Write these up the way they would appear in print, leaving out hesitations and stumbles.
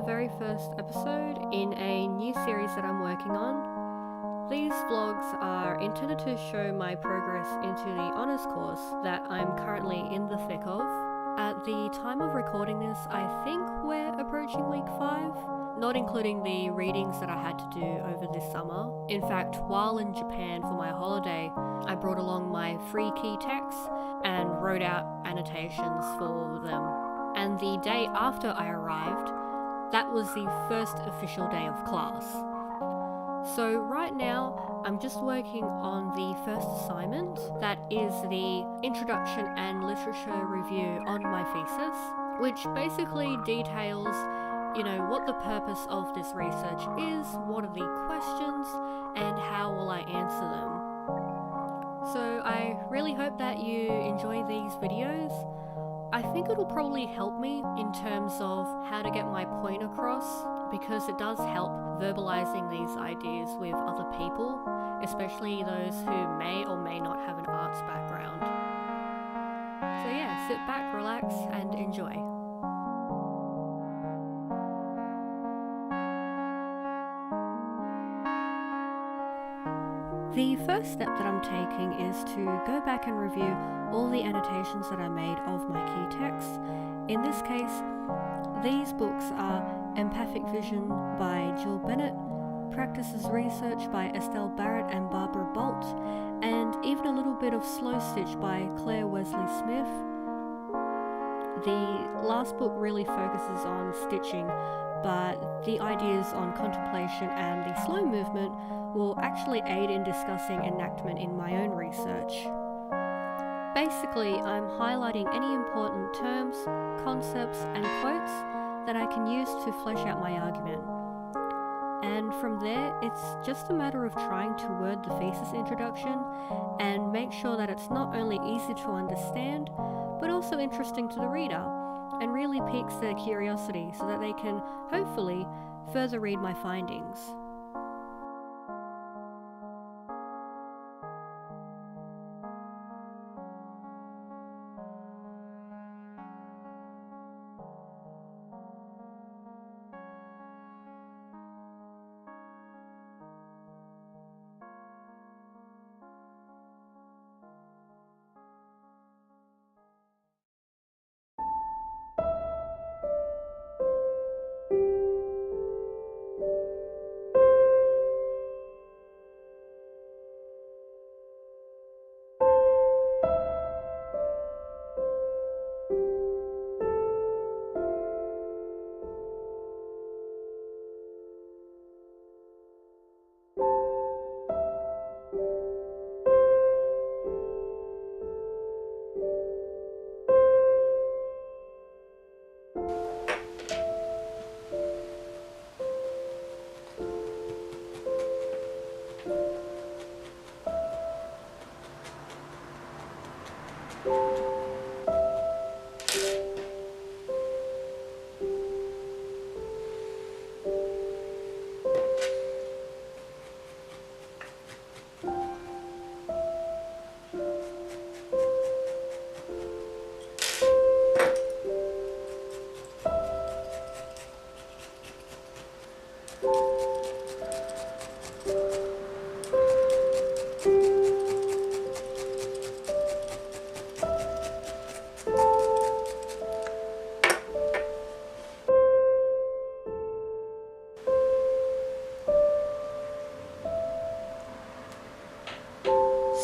very first episode in a new series that I'm working on. These vlogs are intended to show my progress into the honours course that I'm currently in the thick of. At the time of recording this, I think we're approaching week 5, not including the readings that I had to do over this summer. In fact, while in Japan for my holiday, I brought along my free key texts and wrote out annotations for them. And the day after I arrived, that was the first official day of class. So right now, I'm just working on the first assignment, that is the Introduction and Literature Review on my thesis, which basically details, what the purpose of this research is, what are the questions, and how will I answer them. So I really hope that you enjoy these videos. I think it'll probably help me in terms of how to get my point across, because it does help verbalizing these ideas with other people, especially those who may or may not have an arts background. So yeah, sit back, relax, and enjoy. The first step that I'm taking is to go back and review all the annotations that I made of my key texts. In this case, these books are Empathic Vision by Jill Bennett, Practices Research by Estelle Barrett and Barbara Bolt, and even a little bit of Slow Stitch by Claire Wesley Smith. The last book really focuses on stitching, but the ideas on contemplation and the slow movement will actually aid in discussing enactment in my own research. Basically, I'm highlighting any important terms, concepts, and quotes that I can use to flesh out my argument. And from there, it's just a matter of trying to word the thesis introduction and make sure that it's not only easy to understand, but also interesting to the reader, and really piques their curiosity so that they can, hopefully, further read my findings.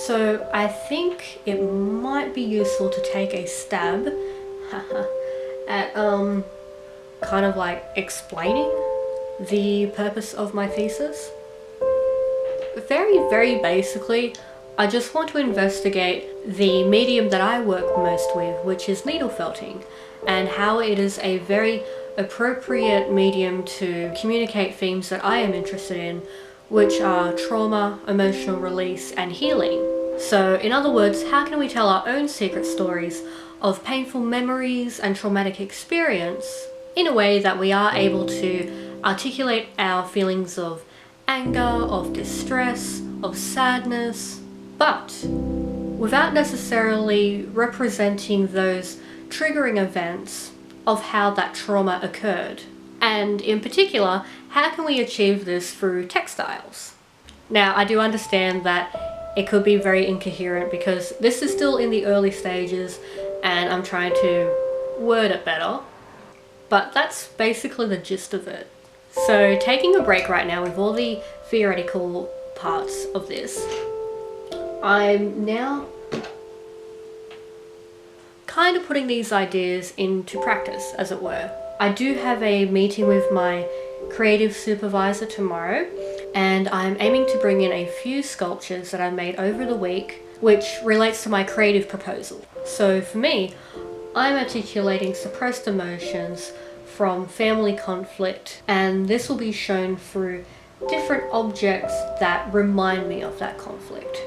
So I think it might be useful to take a stab at kind of like explaining the purpose of my thesis. Very basically, I just want to investigate the medium that I work most with, which is needle felting, and how it is a very appropriate medium to communicate themes that I am interested in, which are trauma, emotional release, and healing. So in other words, how can we tell our own secret stories of painful memories and traumatic experience in a way that we are able to articulate our feelings of anger, of distress, of sadness, but without necessarily representing those triggering events of how that trauma occurred. And in particular, how can we achieve this through textiles? Now, I do understand that it could be very incoherent because this is still in the early stages and I'm trying to word it better, but that's basically the gist of it. So taking a break right now with all the theoretical parts of this, I'm now kind of putting these ideas into practice, as it were. I do have a meeting with my creative supervisor tomorrow, and I'm aiming to bring in a few sculptures that I made over the week, which relates to my creative proposal. So for me, I'm articulating suppressed emotions from family conflict, and this will be shown through different objects that remind me of that conflict.